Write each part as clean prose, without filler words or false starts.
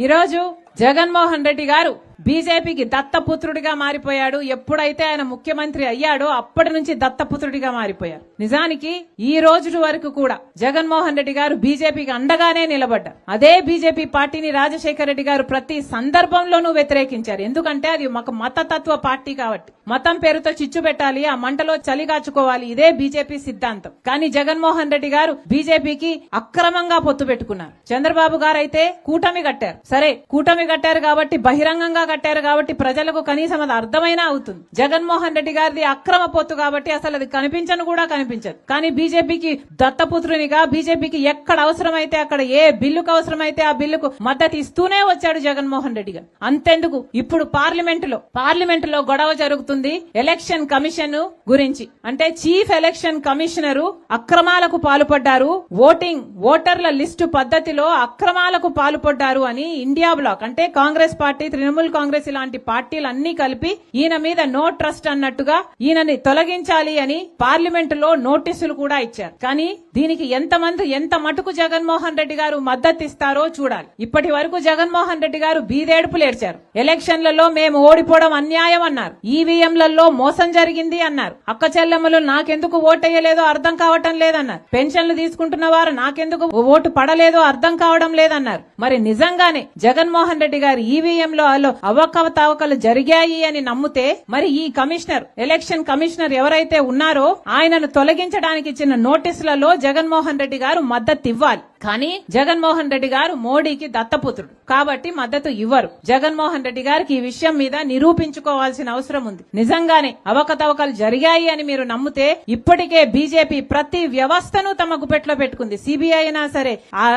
ఈ రోజు జగన్మోహన్ రెడ్డి గారు బీజేపీకి దత్తపుత్రుడిగా మారిపోయాడు. ఎప్పుడైతే ఆయన ముఖ్యమంత్రి అయ్యాడో అప్పటి నుంచి దత్తపుత్రుడిగా మారిపోయారు. నిజానికి ఈ రోజు వరకు కూడా జగన్మోహన్ రెడ్డి గారు బీజేపీకి అండగానే నిలబడ్డారు. అదే బీజేపీ పార్టీని రాజశేఖర రెడ్డి గారు ప్రతి సందర్భంలోనూ వ్యతిరేకించారు. ఎందుకంటే అది ఒక మతతత్వ పార్టీ కాబట్టి మతం పేరుతో చిచ్చు పెట్టాలి, ఆ మంటలో చలి కాచుకోవాలి. ఇదే బీజేపీ సిద్ధాంతం. కానీ జగన్మోహన్ రెడ్డి గారు బీజేపీకి అక్రమంగా పొత్తు పెట్టుకున్నారు. చంద్రబాబు గారు అయితే కూటమి కట్టారు. సరే, కూటమి కట్టారు కాబట్టి బహిరంగంగా కట్టారు కాబట్టి ప్రజలకు కనీసం అది అర్థమైనా అవుతుంది. జగన్మోహన్ రెడ్డి గారిది అక్రమ పొత్తు కాబట్టి అసలు అది కనిపించను కూడా కనిపించదు. కానీ బీజేపీకి దత్తపుత్రునిగా బీజేపీకి ఎక్కడ అవసరమైతే అక్కడ ఏ బిల్లుకు అవసరమైతే ఆ బిల్లుకు మద్దతు ఇస్తూనే వచ్చాడు జగన్మోహన్ రెడ్డి గారు. అంతెందుకు, ఇప్పుడు పార్లమెంటులో గొడవ జరుగుతుంది ఎలక్షన్ కమిషన్ గురించి. అంటే చీఫ్ ఎలక్షన్ కమిషనరు అక్రమాలకు పాల్పడ్డారు, ఓటర్ల లిస్టు పద్ధతిలో అక్రమాలకు పాల్పడ్డారు అని ఇండియా బ్లాక్ అంటే కాంగ్రెస్ పార్టీ, తృణమూల్ కాంగ్రెస్ ఇలాంటి పార్టీలన్నీ కలిపి ఈయన మీద నో ట్రస్ట్ అన్నట్టుగా ఈయనని తొలగించాలి అని పార్లమెంటులో నోటీసులు కూడా ఇచ్చారు. కానీ దీనికి ఎంత మటుకు జగన్మోహన్ రెడ్డి గారు మద్దతు ఇస్తారో చూడాలి. ఇప్పటి వరకు జగన్మోహన్ రెడ్డి గారు బీదేడుపులు ఏడ్చారు. ఎలక్షన్లలో మేము ఓడిపోవడం అన్యాయం అన్నారు, ఈవీఎంలలో మోసం జరిగింది అన్నారు, అక్క చెల్లెమ్మలు నాకెందుకు ఓటేయలేదో అర్థం కావటం లేదన్నారు, పెన్షన్లు తీసుకుంటున్న వారు నాకెందుకు ఓటు పడలేదో అర్థం కావడం లేదన్నారు. మరి నిజంగానే జగన్మోహన్ రెడ్డి గారు ఈవీఎంలో అవకతవకలు జరిగాయి అని నమ్మితే మరి ఈ ఎలక్షన్ కమిషనర్ ఎవరైతే ఉన్నారో ఆయనను తొలగించడానికి ఇచ్చిన నోటీసులలో జగన్మోహన్ రెడ్డి గారు మద్దతు ఇవ్వాలి. కానీ జగన్మోహన్ రెడ్డి గారు మోడీకి దత్తపుత్రుడు కాబట్టి మద్దతు ఇవ్వరు. జగన్మోహన్ రెడ్డి గారికి ఈ విషయం మీద నిరూపించుకోవాల్సిన అవసరం ఉంది. నిజంగానే అవకతవకలు జరిగాయి అని మీరు నమ్మితే ఇప్పటికే బీజేపీ ప్రతి వ్యవస్థను తమ గుప్పెట్లో పెట్టుకుంది. సిబిఐ అయినా సరే,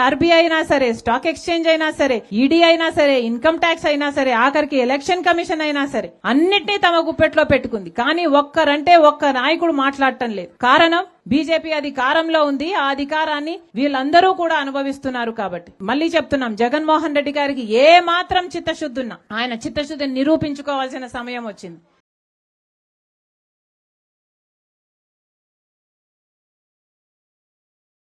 ఆర్బీఐ అయినా సరే, స్టాక్ ఎక్స్చేంజ్ అయినా సరే, ఈడీ అయినా సరే, ఇన్కమ్ ట్యాక్స్ అయినా సరే, ఆఖరికి ఎలక్షన్ కమిషన్ అయినా సరే, అన్నిటినీ తమ గుప్పెట్లో పెట్టుకుంది. కానీ ఒక్క నాయకుడు మాట్లాడటం లేదు. కారణం బీజేపీ అధికారంలో ఉంది. ఆ అధికారాన్ని వీళ్ళందరూ కూడా అనుభవిస్తున్నారు. కాబట్టి మళ్లీ చెప్తున్నాం, జగన్మోహన్ రెడ్డి గారికి ఏ మాత్రం చిత్తశుద్ధి ఉన్నా ఆయన చిత్తశుద్ధిని నిరూపించుకోవాల్సిన సమయం వచ్చింది.